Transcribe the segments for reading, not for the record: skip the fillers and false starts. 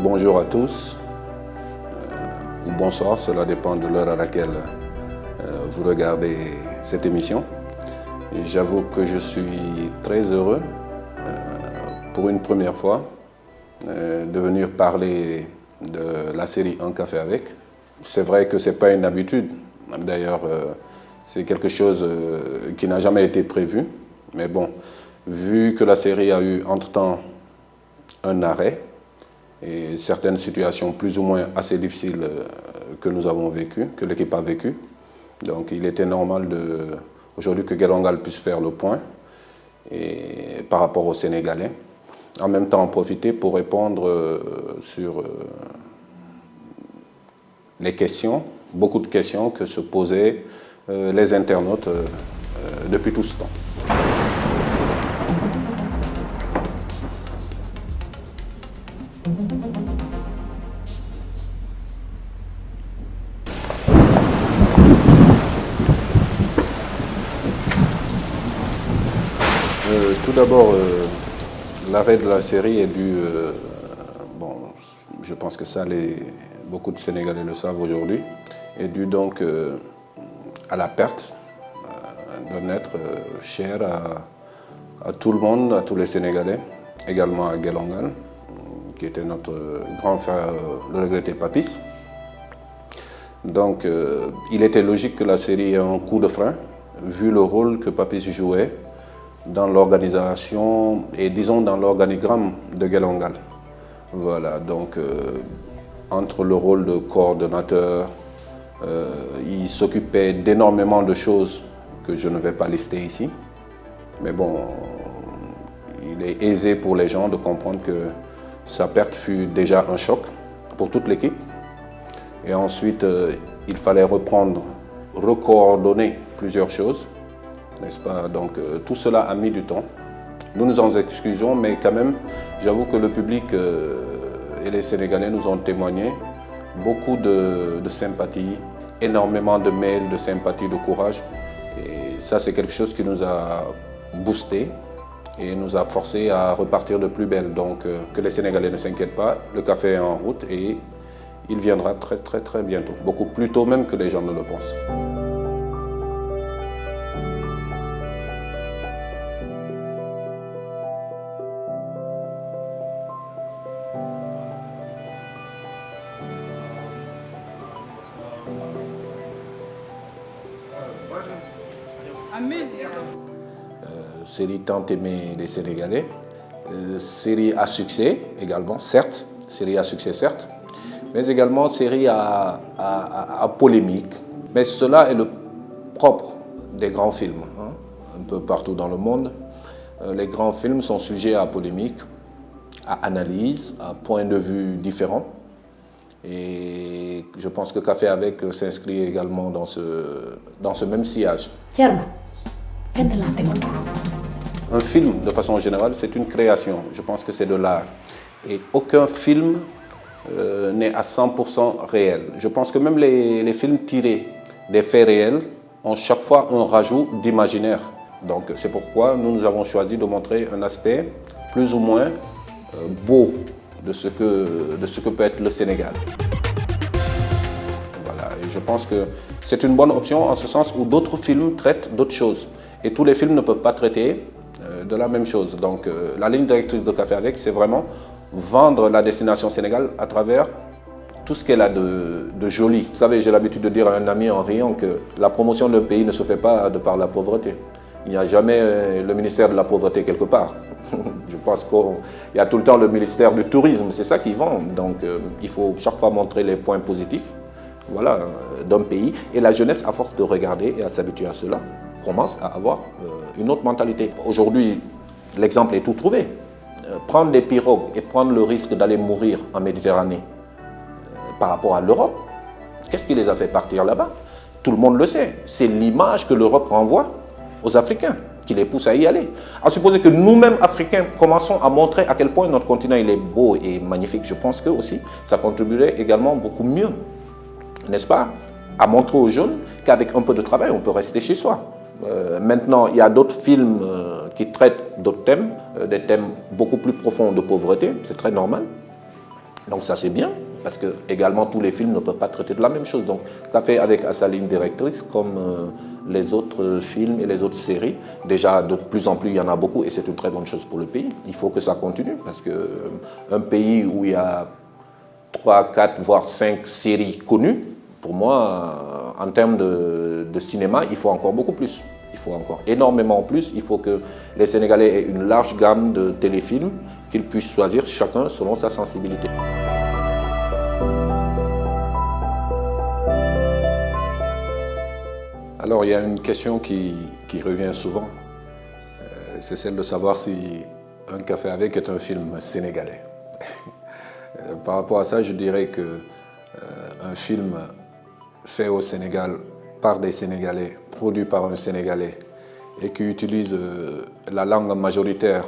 Bonjour à tous, ou bonsoir, cela dépend de l'heure à laquelle vous regardez cette émission. J'avoue que je suis très heureux, pour une première fois, de venir parler de la série Un café avec. C'est vrai que ce n'est pas une habitude, d'ailleurs c'est quelque chose qui n'a jamais été prévu, mais bon, vu que la série a eu entre-temps un arrêt, et certaines situations plus ou moins assez difficiles que nous avons vécues, que l'équipe a vécues. Donc il était normal aujourd'hui que Gelongal puisse faire le point et, par rapport aux Sénégalais. En même temps, en profiter pour répondre sur les questions, beaucoup de questions que se posaient les internautes depuis tout ce temps. Tout d'abord, l'arrêt de la série est dû, bon, je pense que ça, beaucoup de Sénégalais le savent aujourd'hui, est dû donc à la perte d'un être cher à tout le monde, à tous les Sénégalais, également à Gelongal, qui était notre grand frère, le regretté Papis. Donc, il était logique que la série ait un coup de frein, vu le rôle que Papis jouait dans l'organisation et disons dans l'organigramme de Gelongal. Voilà, donc entre le rôle de coordonnateur, il s'occupait d'énormément de choses que je ne vais pas lister ici. Mais bon, il est aisé pour les gens de comprendre que sa perte fut déjà un choc pour toute l'équipe. Et ensuite, il fallait recoordonner plusieurs choses, n'est-ce pas? Donc tout cela a mis du temps. Nous nous en excusons, mais quand même, j'avoue que le public et les Sénégalais nous ont témoigné beaucoup de sympathie, énormément de mails, de sympathie, de courage. Et ça, c'est quelque chose qui nous a boosté et nous a forcé à repartir de plus belle. Donc que les Sénégalais ne s'inquiètent pas, le café est en route et il viendra très très très bientôt, beaucoup plus tôt même que les gens ne le pensent. Série tant aimée des Sénégalais, série à succès également, certes, série à succès certes, mais également série à polémique. Mais cela est le propre des grands films, hein, un peu partout dans le monde. Les grands films sont sujets à polémique, à analyse, à points de vue différents. Et je pense que Café avec s'inscrit également dans ce même sillage. Un film, de façon générale, c'est une création. Je pense que c'est de l'art. Et aucun film n'est à 100% réel. Je pense que même les films tirés des faits réels ont chaque fois un rajout d'imaginaire. Donc c'est pourquoi nous avons choisi de montrer un aspect plus ou moins beau de ce que peut être le Sénégal. Voilà. Et je pense que c'est une bonne option en ce sens où d'autres films traitent d'autres choses. Et tous les films ne peuvent pas traiter de la même chose. Donc la ligne directrice de Café avec, c'est vraiment vendre la destination Sénégal à travers tout ce qu'elle a de joli. Vous savez, j'ai l'habitude de dire à un ami en riant que la promotion d'un pays ne se fait pas de par la pauvreté. Il n'y a jamais le ministère de la pauvreté quelque part. Je pense qu'il y a tout le temps le ministère du tourisme, c'est ça qui vend. Donc il faut chaque fois montrer les points positifs, voilà, d'un pays. Et la jeunesse, à force de regarder et à s'habituer à cela, commence à avoir une autre mentalité. Aujourd'hui, l'exemple est tout trouvé. Prendre des pirogues et prendre le risque d'aller mourir en Méditerranée par rapport à l'Europe, qu'est-ce qui les a fait partir là-bas? Tout le monde le sait. C'est l'image que l'Europe renvoie aux Africains qui les pousse à y aller. À supposer que nous-mêmes, Africains, commençons à montrer à quel point notre continent il est beau et magnifique, je pense que aussi ça contribuerait également beaucoup mieux, n'est-ce pas, à montrer aux jeunes qu'avec un peu de travail, on peut rester chez soi. Maintenant, il y a d'autres films qui traitent d'autres thèmes, des thèmes beaucoup plus profonds de pauvreté, c'est très normal. Donc ça c'est bien, parce que également tous les films ne peuvent pas traiter de la même chose. Donc Café avec sa ligne directrice, comme les autres films et les autres séries, déjà de plus en plus il y en a beaucoup et c'est une très bonne chose pour le pays. Il faut que ça continue, parce qu'un pays où il y a 3, 4, voire 5 séries connues, pour moi, en termes de cinéma, il faut encore beaucoup plus. Il faut encore énormément plus. Il faut que les Sénégalais aient une large gamme de téléfilms qu'ils puissent choisir chacun selon sa sensibilité. Alors, il y a une question qui revient souvent. C'est celle de savoir si Un café avec est un film sénégalais. Par rapport à ça, je dirais qu'un film fait au Sénégal par des Sénégalais, produit par un Sénégalais et qui utilise la langue majoritaire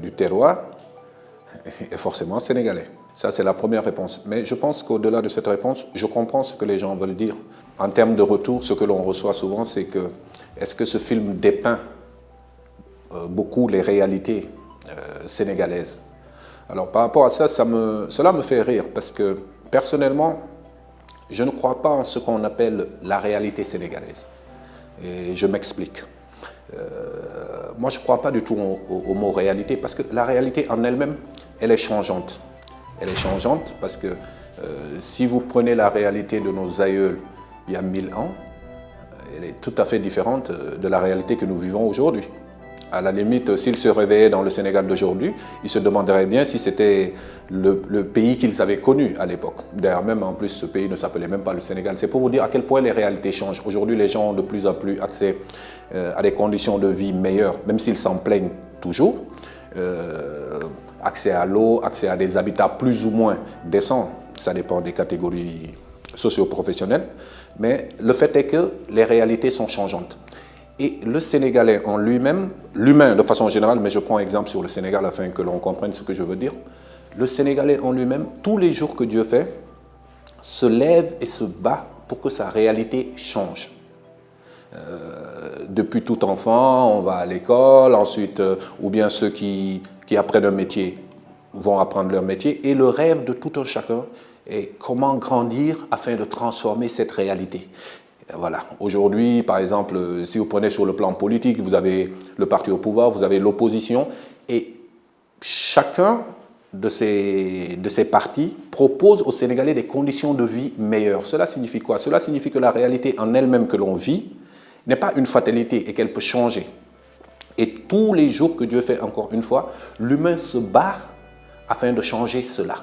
du terroir est forcément sénégalais. Ça, c'est la première réponse. Mais je pense qu'au-delà de cette réponse, je comprends ce que les gens veulent dire. En termes de retour, ce que l'on reçoit souvent, c'est que est-ce que ce film dépeint beaucoup les réalités sénégalaises? Alors, par rapport à ça, cela me fait rire parce que, personnellement, je ne crois pas en ce qu'on appelle la réalité sénégalaise. Et je m'explique. Moi, je ne crois pas du tout au mot réalité parce que la réalité en elle-même, elle est changeante. Elle est changeante parce que si vous prenez la réalité de nos aïeuls il y a 1000 ans, elle est tout à fait différente de la réalité que nous vivons aujourd'hui. À la limite, s'ils se réveillaient dans le Sénégal d'aujourd'hui, ils se demanderaient bien si c'était le pays qu'ils avaient connu à l'époque. D'ailleurs, même en plus, ce pays ne s'appelait même pas le Sénégal. C'est pour vous dire à quel point les réalités changent. Aujourd'hui, les gens ont de plus en plus accès à des conditions de vie meilleures, même s'ils s'en plaignent toujours. Accès à l'eau, accès à des habitats plus ou moins décents, ça dépend des catégories socio-professionnelles. Mais le fait est que les réalités sont changeantes. Et le Sénégalais en lui-même, l'humain de façon générale, mais je prends exemple sur le Sénégal afin que l'on comprenne ce que je veux dire. Le Sénégalais en lui-même, tous les jours que Dieu fait, se lève et se bat pour que sa réalité change. Depuis tout enfant, on va à l'école, ensuite, ou bien ceux qui apprennent un métier vont apprendre leur métier. Et le rêve de tout un chacun est comment grandir afin de transformer cette réalité. Voilà. Aujourd'hui, par exemple, si vous prenez sur le plan politique, vous avez le parti au pouvoir, vous avez l'opposition, et chacun de ces partis propose aux Sénégalais des conditions de vie meilleures. Cela signifie quoi? Cela signifie que la réalité en elle-même que l'on vit n'est pas une fatalité et qu'elle peut changer. Et tous les jours que Dieu fait, encore une fois, l'humain se bat afin de changer cela.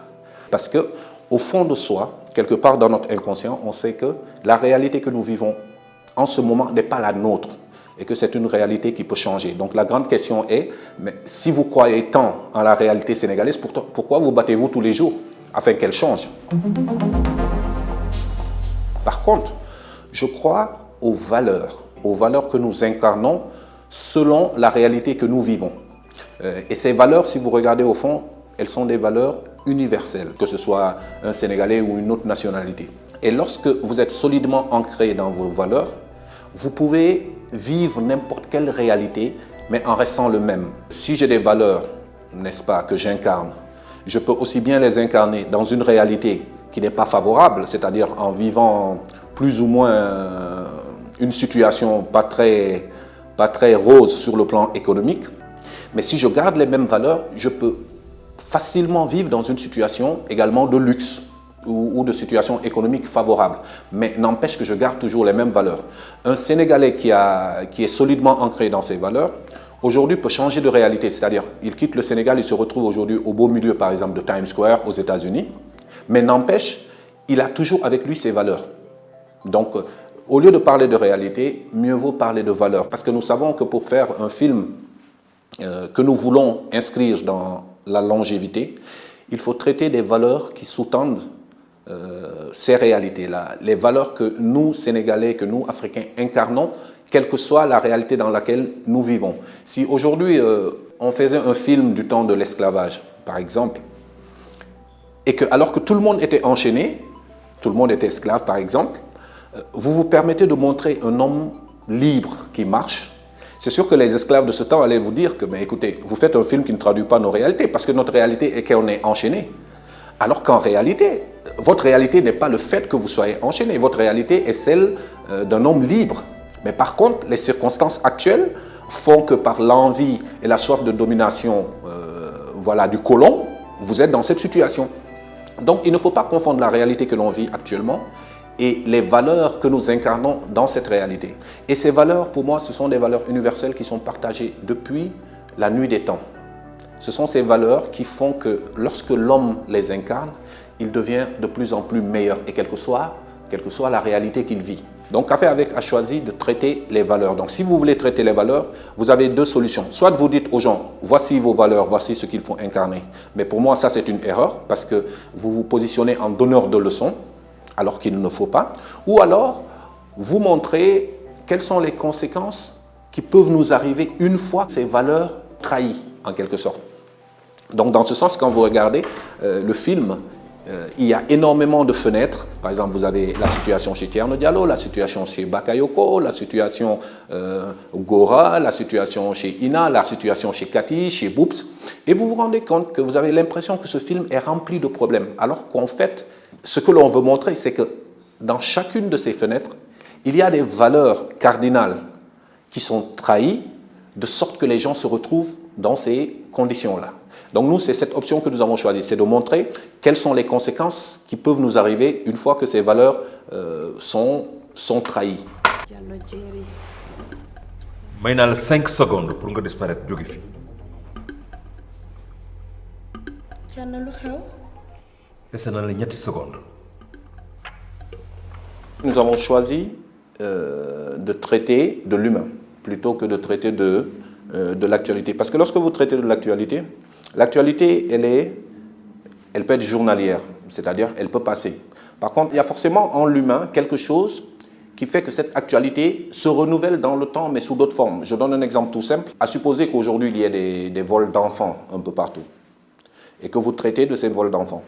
Parce que, au fond de soi, quelque part dans notre inconscient, on sait que la réalité que nous vivons en ce moment n'est pas la nôtre et que c'est une réalité qui peut changer. Donc la grande question est, mais si vous croyez tant en la réalité sénégalaise, pourquoi vous battez-vous tous les jours afin qu'elle change? Par contre, je crois aux valeurs que nous incarnons selon la réalité que nous vivons. Et ces valeurs, si vous regardez au fond, elles sont des valeurs universelles, que ce soit un Sénégalais ou une autre nationalité. Et lorsque vous êtes solidement ancré dans vos valeurs, vous pouvez vivre n'importe quelle réalité, mais en restant le même. Si j'ai des valeurs, n'est-ce pas, que j'incarne, je peux aussi bien les incarner dans une réalité qui n'est pas favorable, c'est-à-dire en vivant plus ou moins une situation pas très rose sur le plan économique. Mais si je garde les mêmes valeurs, je peux facilement vivre dans une situation également de luxe ou de situation économique favorable. Mais n'empêche que je garde toujours les mêmes valeurs. Un Sénégalais qui est solidement ancré dans ses valeurs, aujourd'hui peut changer de réalité. C'est-à-dire, il quitte le Sénégal, il se retrouve aujourd'hui au beau milieu, par exemple, de Times Square aux États-Unis. Mais n'empêche, il a toujours avec lui ses valeurs. Donc, au lieu de parler de réalité, mieux vaut parler de valeurs. Parce que nous savons que pour faire un film que nous voulons inscrire dans la longévité, il faut traiter des valeurs qui sous-tendent ces réalités-là. Les valeurs que nous, Sénégalais, que nous, Africains, incarnons, quelle que soit la réalité dans laquelle nous vivons. Si aujourd'hui, on faisait un film du temps de l'esclavage, par exemple, et que, alors que tout le monde était enchaîné, tout le monde était esclave, par exemple, vous vous permettez de montrer un homme libre qui marche. C'est sûr que les esclaves de ce temps allaient vous dire que, mais écoutez, vous faites un film qui ne traduit pas nos réalités, parce que notre réalité est qu'on est enchaîné. Alors qu'en réalité, votre réalité n'est pas le fait que vous soyez enchaîné. Votre réalité est celle d'un homme libre. Mais par contre, les circonstances actuelles font que par l'envie et la soif de domination voilà, du colon, vous êtes dans cette situation. Donc il ne faut pas confondre la réalité que l'on vit actuellement et les valeurs que nous incarnons dans cette réalité. Et ces valeurs, pour moi, ce sont des valeurs universelles qui sont partagées depuis la nuit des temps. Ce sont ces valeurs qui font que lorsque l'homme les incarne, il devient de plus en plus meilleur, et quelle que soit la réalité qu'il vit. Donc Café Avec a choisi de traiter les valeurs. Donc si vous voulez traiter les valeurs, vous avez deux solutions. Soit vous dites aux gens, voici vos valeurs, voici ce qu'il faut incarner. Mais pour moi, ça c'est une erreur, parce que vous vous positionnez en donneur de leçons, alors qu'il ne faut pas. Ou alors, vous montrez quelles sont les conséquences qui peuvent nous arriver une fois ces valeurs trahies, en quelque sorte. Donc dans ce sens, quand vous regardez le film, il y a énormément de fenêtres. Par exemple, vous avez la situation chez Thierno Diallo, la situation chez Bakayoko, la situation Gora, la situation chez Ina, la situation chez Cathy, chez Boops. Et vous vous rendez compte que vous avez l'impression que ce film est rempli de problèmes. Alors qu'en fait, ce que l'on veut montrer, c'est que dans chacune de ces fenêtres, il y a des valeurs cardinales qui sont trahies, de sorte que les gens se retrouvent dans ces conditions-là. Donc nous, c'est cette option que nous avons choisie, c'est de montrer quelles sont les conséquences qui peuvent nous arriver une fois que ces valeurs sont trahies. may naa la 5 secondes pour nga disparaître jóge fi. Thierno lu xew. dese na la ñetti secondes. Nous avons choisi de traiter de l'humain plutôt que de traiter de l'actualité. Parce que lorsque vous traitez de l'actualité, l'actualité, elle peut être journalière, c'est-à-dire elle peut passer. Par contre, il y a forcément en l'humain quelque chose qui fait que cette actualité se renouvelle dans le temps, mais sous d'autres formes. Je donne un exemple tout simple. À supposer qu'aujourd'hui, il y ait des vols d'enfants un peu partout, et que vous traitez de ces vols d'enfants.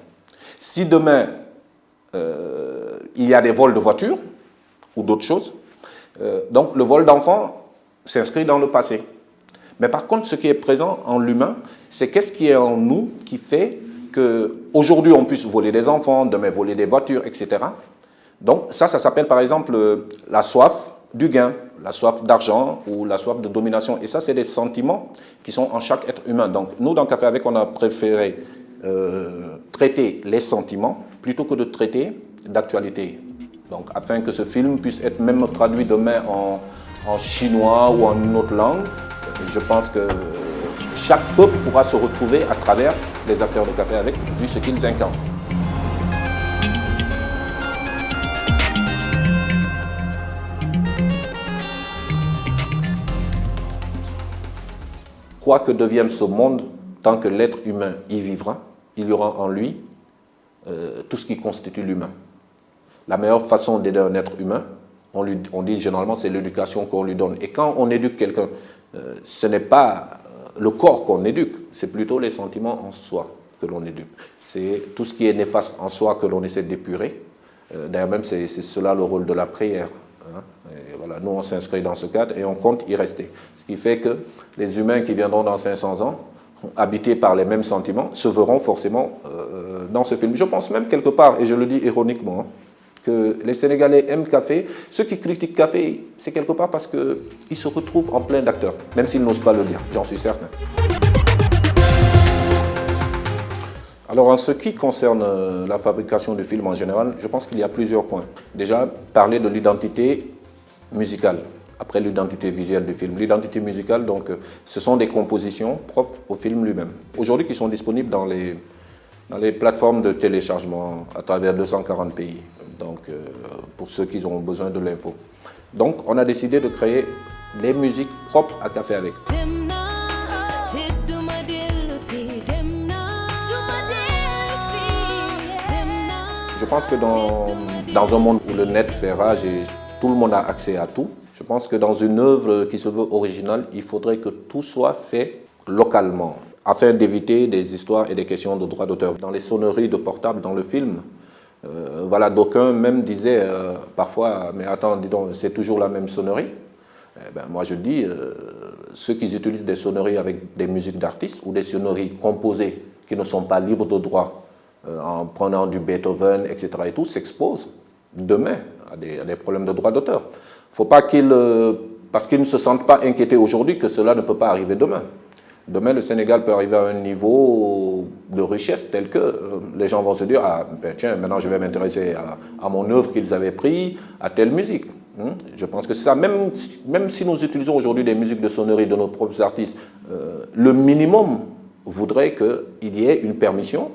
Si demain, il y a des vols de voitures, ou d'autres choses, donc le vol d'enfants s'inscrit dans le passé. Mais par contre, ce qui est présent en l'humain, c'est qu'est-ce qui est en nous qui fait qu'aujourd'hui on puisse voler des enfants, demain voler des voitures, etc. Donc ça s'appelle par exemple la soif du gain, la soif d'argent ou la soif de domination. Et ça, c'est des sentiments qui sont en chaque être humain. Donc nous, dans Café Avec, on a préféré traiter les sentiments plutôt que de traiter d'actualité. Donc afin que ce film puisse être même traduit demain en chinois ou en une autre langue, je pense que chaque peuple pourra se retrouver à travers les acteurs de Café Avec, vu ce qu'ils incarnent. Quoi que devienne ce monde, tant que l'être humain y vivra, il y aura en lui tout ce qui constitue l'humain. La meilleure façon d'aider un être humain, on dit généralement, c'est l'éducation qu'on lui donne. Et quand on éduque quelqu'un, ce n'est pas le corps qu'on éduque, c'est plutôt les sentiments en soi que l'on éduque. C'est tout ce qui est néfaste en soi que l'on essaie d'épurer. D'ailleurs même, c'est cela le rôle de la prière. Hein. Et voilà, nous, on s'inscrit dans ce cadre et on compte y rester. Ce qui fait que les humains qui viendront dans 500 ans, habités par les mêmes sentiments, se verront forcément dans ce film. Je pense même quelque part, et je le dis ironiquement, hein, que les Sénégalais aiment Café. Ceux qui critiquent Café, c'est quelque part parce qu'ils se retrouvent en plein d'acteurs, même s'ils n'osent pas le dire, j'en suis certain. Alors en ce qui concerne la fabrication du film en général, je pense qu'il y a plusieurs points. Déjà, parler de l'identité musicale, après l'identité visuelle du film. L'identité musicale, donc, ce sont des compositions propres au film lui-même. Aujourd'hui, qui sont disponibles dans les plateformes de téléchargement à travers 240 pays. Donc, pour ceux qui ont besoin de l'info. Donc, on a décidé de créer les musiques propres à Café Avec. Je pense que dans un monde où le net fait rage et tout le monde a accès à tout, je pense que dans une œuvre qui se veut originale, il faudrait que tout soit fait localement, afin d'éviter des histoires et des questions de droit d'auteur. Dans les sonneries de portable dans le film, voilà, d'aucuns même disaient parfois, mais attends, dis donc, c'est toujours la même sonnerie. Eh ben, moi je dis, ceux qui utilisent des sonneries avec des musiques d'artistes ou des sonneries composées qui ne sont pas libres de droit en prenant du Beethoven, etc. et tout, s'exposent demain à des problèmes de droit d'auteur. Il ne faut pas parce qu'ils ne se sentent pas inquiétés aujourd'hui, que cela ne peut pas arriver demain. Demain, le Sénégal peut arriver à un niveau de richesse tel que les gens vont se dire « Ah, ben tiens, maintenant je vais m'intéresser à mon œuvre qu'ils avaient pris, à telle musique. » Je pense que c'est ça. Même si nous utilisons aujourd'hui des musiques de sonnerie de nos propres artistes, le minimum voudrait qu'il y ait une permission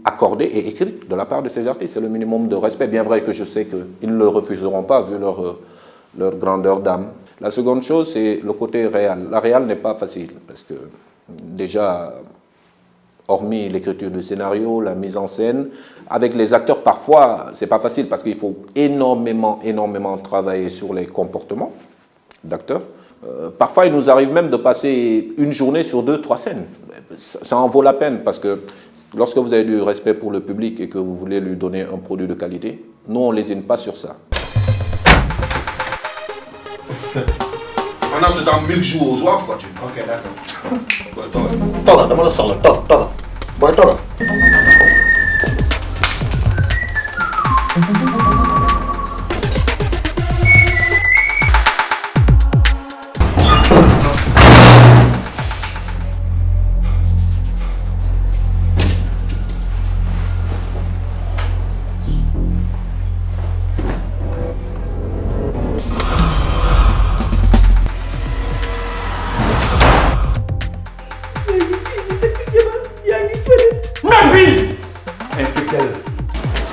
accordée et écrite de la part de ces artistes. C'est le minimum de respect. Bien vrai que je sais qu'ils ne le refuseront pas vu leur grandeur d'âme. La seconde chose, c'est le côté réel. La réal n'est pas facile parce que déjà, hormis l'écriture du scénario, la mise en scène, avec les acteurs, parfois, c'est pas facile parce qu'il faut énormément travailler sur les comportements d'acteurs. Parfois, il nous arrive même de passer une journée sur 2-3 scènes. Ça en vaut la peine parce que lorsque vous avez du respect pour le public et que vous voulez lui donner un produit de qualité, nous, on ne lésine pas sur ça. Maintenant, c'est en 1000 jours aux soif, quoi, tu. Ok, d'accord. Ouais, toi. Toga, dama la soxla toga. Boy, toga.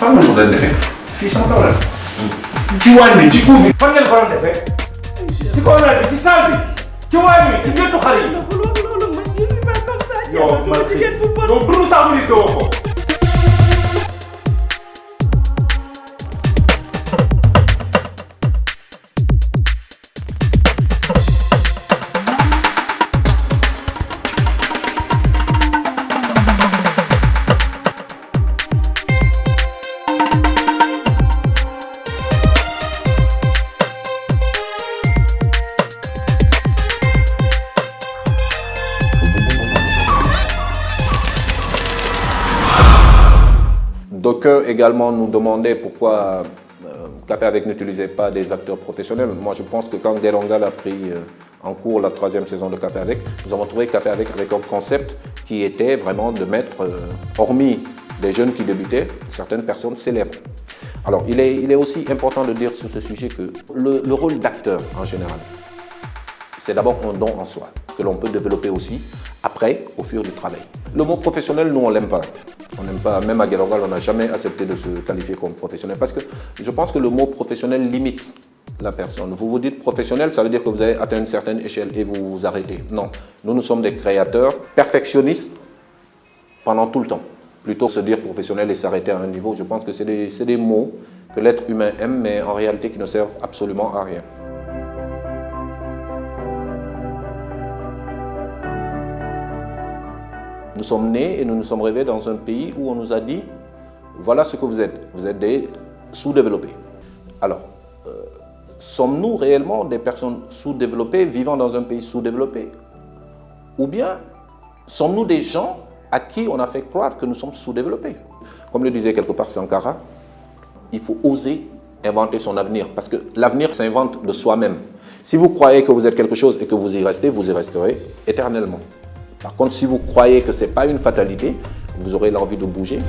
Fan nga ko doon defee fii sama kaw la ci wàll bi ci kuur bi. fan ngeen ko doon defee ci kaw lal bi ci salle bi ci waañ bi ci géttu xar yi. loolu man je suis pas comme ça. yow man yow dund saa mu nit ko ko. D'aucuns également nous demandaient pourquoi Café Avec n'utilisait pas des acteurs professionnels. Moi, je pense que quand Guérongal a pris en cours la 3e saison de Café Avec, nous avons trouvé Café Avec un concept qui était vraiment de mettre, hormis des jeunes qui débutaient, certaines personnes célèbres. Alors, il est aussi important de dire sur ce sujet que le rôle d'acteur, en général, c'est d'abord un don en soi, que l'on peut développer aussi après, au fur du travail. Le mot professionnel, nous, on ne l'aime pas. On n'aime pas, même à Guérongal, on n'a jamais accepté de se qualifier comme professionnel parce que je pense que le mot professionnel limite la personne. Vous vous dites professionnel, ça veut dire que vous avez atteint une certaine échelle et vous vous arrêtez. Non, nous sommes des créateurs perfectionnistes pendant tout le temps. Plutôt se dire professionnel et s'arrêter à un niveau, je pense que c'est des mots que l'être humain aime, mais en réalité qui ne servent absolument à rien. Nous sommes nés et nous nous sommes rêvés dans un pays où on nous a dit « Voilà ce que vous êtes des sous-développés ». Alors, sommes-nous réellement des personnes sous-développées vivant dans un pays sous-développé? Ou bien sommes-nous des gens à qui on a fait croire que nous sommes sous-développés? Comme le disait quelque part Sankara, il faut oser inventer son avenir parce que l'avenir s'invente de soi-même. Si vous croyez que vous êtes quelque chose et que vous y resterez éternellement. Par contre, si vous croyez que ce n'est pas une fatalité, vous aurez l'envie de bouger.